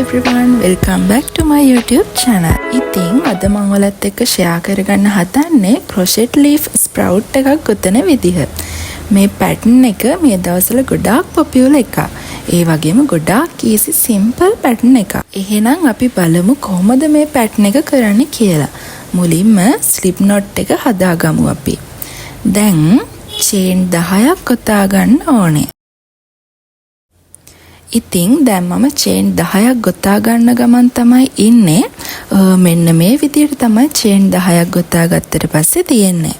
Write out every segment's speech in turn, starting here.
everyone, welcome back to my YouTube channel. ඉතින් අද මම ඔයාලත් එක්ක share කරගන්න හදන්නේ crochet leaf sprout එකක් ගොතන විදිහ. මේ pattern එක මේ දවස්වල ගොඩාක් popular එකක්. ඒ වගේම ගොඩාක් easy simple pattern එකක්. එහෙනම් අපි බලමු කොහොමද මේ pattern එක කරන්නේ කියලා. මුලින්ම slip knot එක හදාගමු අපි. දැන් chain 10ක් ගොතා ගන්න ඕනේ. ඉතින් දැන් මම chain 10ක් ගොතා ගන්න ගමන් තමයි ඉන්නේ. මෙන්න මේ විදිහට තමයි chain 10ක් ගොතා ගත්තට පස්සේ තියෙන්නේ.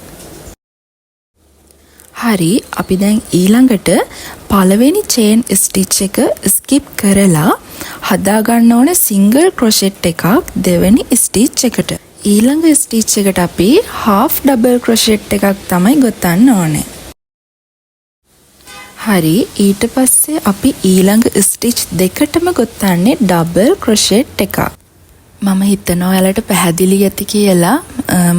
හරි, අපි දැන් ඊළඟට පළවෙනි chain stitch එක skip කරලා හදා ගන්න ඕනේ single crochet එකක් දෙවෙනි stitch එකට. ඊළඟ stitch එකට අපි half double crochet එකක් තමයි ගොතන්න ඕනේ. හරි, ඊට පස්සේ අපි ඊළඟ ස්ටිච් දෙකටම ගොතන්නේ ඩබල් ක්‍රොෂෙට් එකක්. මම හිතනවා ඔයාලට පැහැදිලි ඇති කියලා.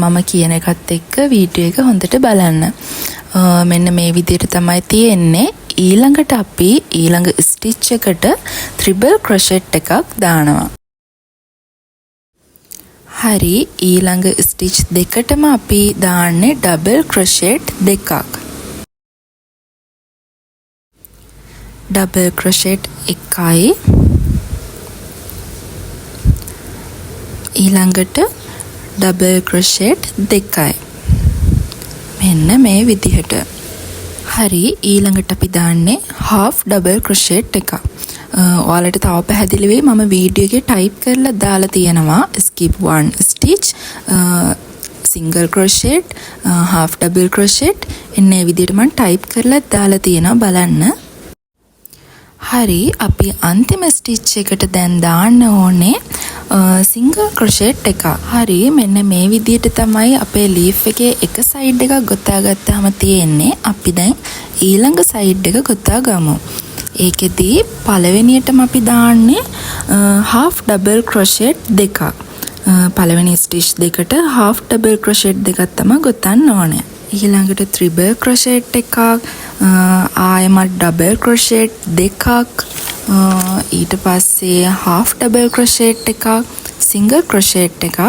මම කියන එකත් එක්ක වීඩියෝ එක හොඳට බලන්න. මෙන්න මේ විදිහට තමයි තියෙන්නේ. ඊළඟට අපි ඊළඟ ස්ටිච් එකට ත්‍රිබල් ක්‍රොෂෙට් එකක් දානවා. හරි, ඊළඟ ස්ටිච් දෙකටම අපි දාන්නේ ඩබල් ක්‍රොෂෙට් දෙකක්. double crochet එකයි ඊළඟට double crochet දෙකයි මෙන්න මේ විදිහට. හරි, ඊළඟට අපි දාන්නේ half double crochet එක. ඔයාලට තව පැහැදිලි වෙයි මම වීඩියෝ එකේ ටයිප් කරලා දාලා තියෙනවා skip one stitch single crochet half double crochet එන්නේ විදිහට මම ටයිප් කරලා දාලා තියෙනවා බලන්න. හරි, අපි අන්තිම ස්ටිච් එකට දැන් දාන්න ඕනේ single crochet එක. හරි, මෙන්න මේ විදිහට තමයි අපේ leaf එකේ එක side එකක් ගොතා ගත්තාම තියෙන්නේ. අපි දැන් ඊළඟ side එක ගොතා ගමු. ඒකෙදී පළවෙනියටම අපි දාන්නේ half double crochet දෙකක්. පළවෙනි stitch දෙකට half double crochet දෙකක් තමයි ගොතන්න ඕනේ. ඊළඟට triple crochet එකක්, ආයෙමත් double crochet දෙකක්, ඊට පස්සේ half double crochet එකක්, single crochet එකක්.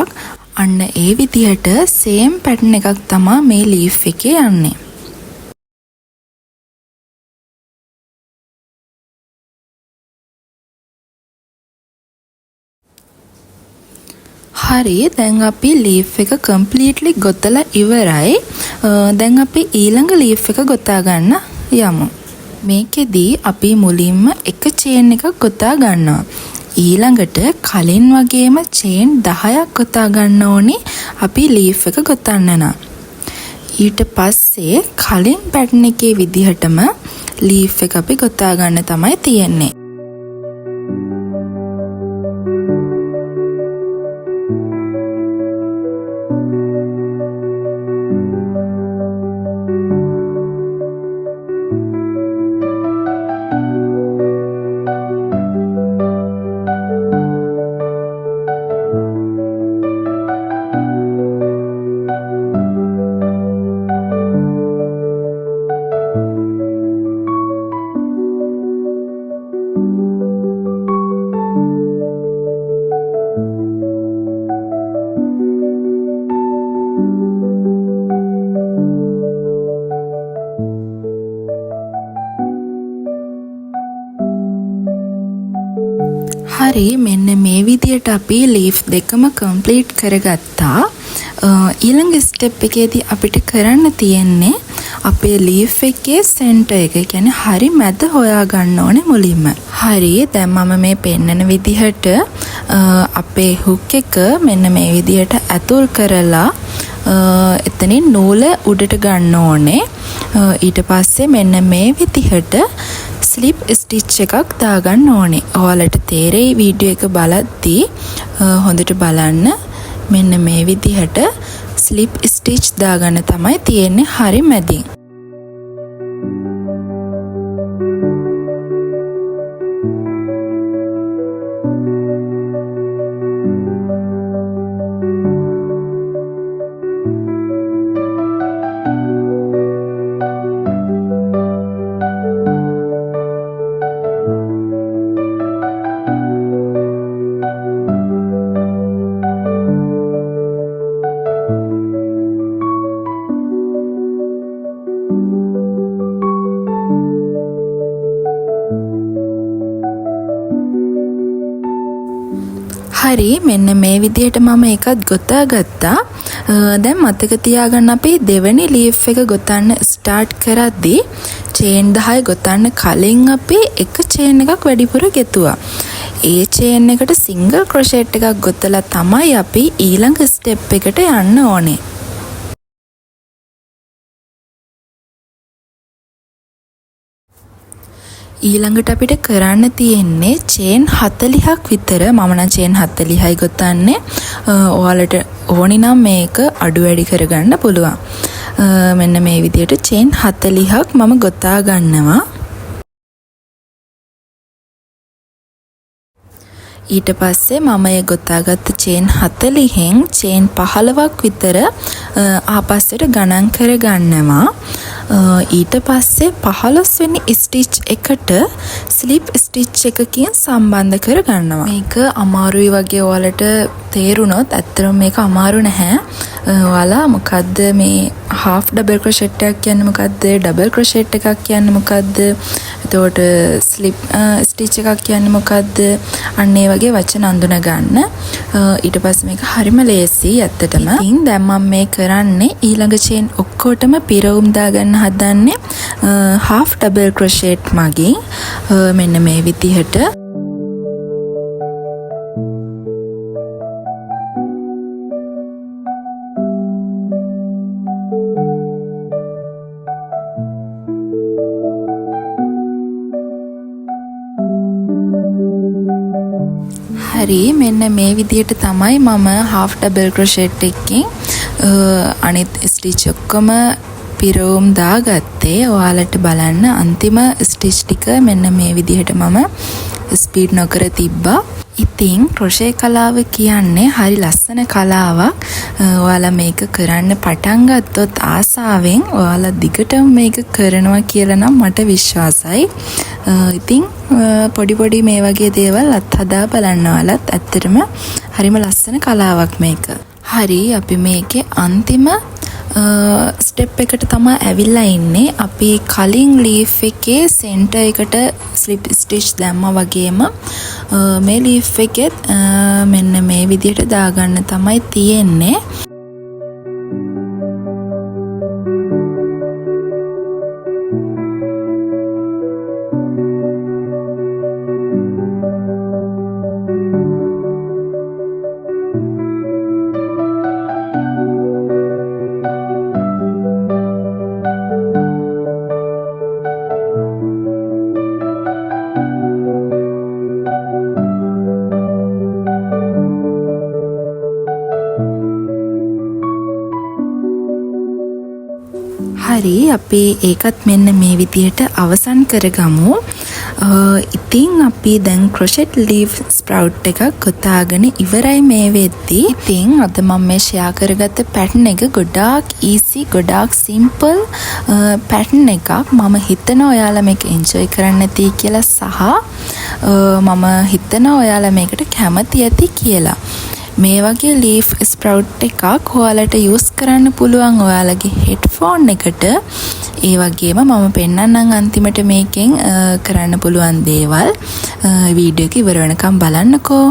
අන්න ඒ විදිහට same pattern එකක් තමයි මේ leaf එකේ යන්නේ. හරි, දැන් අපි leaf එක completely ගොතලා ඉවරයි. දැන් අපි ඊළඟ leaf එක ගොතා ගන්න යමු. මේකෙදී අපි මුලින්ම එක chain එකක් ගොතා ගන්නවා. ඊළඟට කලින් වගේම chain 10ක් ගොතා ගන්න ඕනේ අපි leaf එක ගොතන්න නම්. ඊට පස්සේ කලින් pattern එකේ විදිහටම leaf එක අපි ගොතා ගන්න තමයි තියෙන්නේ. හරි, මෙන්න මේ විදියට අපි leaf දෙකම complete කරගත්තා. ඊළඟ step එකේදී අපිට කරන්න තියෙන්නේ අපේ leaf එකේ center එක, කියන්නේ හරි මැද හොයා ගන්න ඕනේ මුලින්ම. හරි, දැන් මම මේ පෙන්නන විදිහට අපේ hook එක මෙන්න මේ විදිහට ඇතුල් කරලා එතනින් නූල උඩට ගන්න ඕනේ. ඊට පස්සේ මෙන්න මේ විදිහට slip stitch එකක් දාගන්න ඕනේ. ඔයාලට තේරෙයි වීඩියෝ එක බලද්දී හොඳට බලන්න. මෙන්න මේ විදිහට slip stitch දාගන්න තමයි තියෙන්නේ හරි මැදින්. හරි මෙන්න මේ විදිහට මම එකත් ගොතා ගත්තා. දැන් මතක තියාගන්න අපි දෙවෙනි ලීෆ් එක ගොතන්න ස්ටාර්ට් කරද්දී චේන් 10 ගොතන්න කලින් අපි එක චේන් එකක් වැඩිපුර ගෙතුවා. ඒ චේන් එකට සිංගල් ක්‍රොෂෙට් එකක් ගොතලා තමයි අපි ඊළඟ ස්ටෙප් එකට යන්න ඕනේ. ඊළඟට අපිට කරන්න තියෙන්නේ චේන් 40ක් විතර. මම නම් චේන් 40යි ගොතන්නේ. ඔයාලට ඕනි නම් මේක අඩු වැඩි කරගන්න පුළුවන්. මෙන්න මේ විදිහට චේන් 40ක් මම ගොතා ගන්නවා. ඊට පස්සේ මම ඒ ගොතාගත්ත චේන් 40න් චේන් 15ක් විතර ආපස්සට ගණන් කරගන්නවා. ඊට පස්සේ 15 වෙනි ස්ටිච් එකට ස්ලිප් ස්ටිච් එකකින් සම්බන්ධ කරගන්නවා. මේක අමාරුයි වගේ ඔයාලට තේරුණොත් ඇත්තටම මේක අමාරු නැහැ. ඔයාලා මොකද්ද මේ half double crochet එකක් කියන්නේ මොකද්ද? double crochet එකක් කියන්නේ මොකද්ද? එතකොට slip stitch එකක් කියන්නේ මොකද්ද? අන්න ඒ වගේ වචන අඳුන ගන්න. ඊට පස්සේ මේක හරිම ලේසි ඇත්තටම. ඉතින් දැන් මම මේ කරන්නේ ඊළඟ chain ඔක්කොටම පිරවුම් දාගන්න හදන්නේ half double crochet මගින්. මෙන්න මේ විදිහට හරි මෙන්න මේ විදිහට තමයි මම half double crochet එකකින් අනිත් ස්ටිච් ඔක්කොම පිරවුම් දාගත්තේ. ඔයාලට බලන්න අන්තිම ස්ටිච් ටික මෙන්න මේ විදිහට මම ස්පීඩ් නොකර තිබ්බා. ඉතින් ක්‍රොෂේ කලාව කියන්නේ හරි ලස්සන කලාවක්. ඔයාලා මේක කරන්න පටන් ගත්තොත් ආසාවෙන් ඔයාලා දිගටම මේක කරනවා කියලා නම් මට විශ්වාසයි. ඉතින් පොඩි පොඩි මේ වගේ දේවල් අත්හදා බලන්න ඔයාලත් ඇත්තටම හරිම ලස්සන කලාවක් මේක. හරි අපි මේකේ අන්තිම ස්ටෙප් එකට තමයි ඇවිල්ලා ඉන්නේ. අපි කලින් ලීෆ් එකේ සෙන්ටර් එකට ස්ලිප් ස්ටිච් දැම්මා වගේම මේ ලීෆ් එකෙත් මෙන්න මේ විදිහට දාගන්න තමයි තියෙන්නේ. හරි අපි ඒකත් මෙන්න මේ විදිහට අවසන් කරගමු. ඉතින් අපි දැන් crochet leaf sprout එකක් ගොතාගෙන ඉවරයි මේ වෙද්දී. ඉතින් අද මම මේ ෂෙයා කරගත්ත pattern එක ගොඩාක් easy ගොඩාක් simple pattern එකක්. මම හිතනවා ඔයාලා මේක enjoy කරන්න ඇති කියලා සහ මම හිතනවා ඔයාලා මේකට කැමති ඇති කියලා. මේ වගේ leaf sprout එකක් ඔයාලට use කරන්න පුළුවන් ඔයාලගේ headphone එකට. ඒ වගේම මම පෙන්නන්නම් අන්තිමට මේකෙන් කරන්න පුළුවන් දේවල්. වීඩියෝ එක ඉවර වෙනකම් බලන්නකෝ.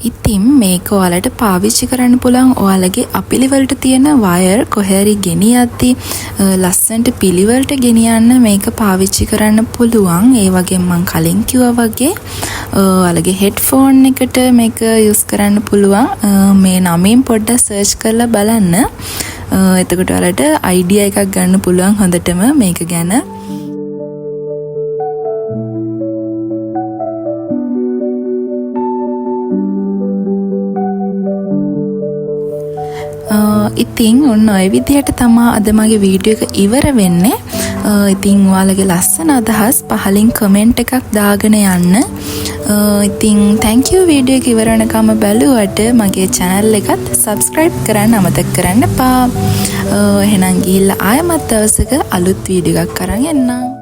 ඉතින් මේක ඔයාලට පාවිච්චි කරන්න පුළුවන් ඔයාලගේ අපිලිවලට තියෙන වයර් කොහේරි ගෙනියද්දි ලස්සනට පිළිවෙලට ගෙනියන්න මේක පාවිච්චි කරන්න පුළුවන්. ඒ වගේම මම කලින් කිව්වා වගේ ඔයාලගේ හෙඩ්ෆෝන් එකට මේක යූස් කරන්න පුළුවන්. මේ නමින් පොඩ්ඩක් සර්ච් කරලා බලන්න. එතකොට ඔයාලට අයිඩියා එකක් ගන්න පුළුවන් හොඳටම මේක ගැන. ඉතින් ඔන්න ඔය විදිහට තමයි අද මගේ වීඩියෝ එක ඉවර වෙන්නේ. ඉතින් ඔයාලගේ ලස්සන අදහස් පහලින් කමෙන්ට් එකක් දාගෙන යන්න. ඉතින් thank you වීඩියෝ එක ඉවර වෙනකම් බැලුවට මගේ channel එකත් subscribe කරන්න අමතක කරන්න එපා. එහෙනම් ගිහිල්ලා ආයෙමත් දවසක අලුත් වීඩියෝ එකක් අරන් එන්නම්.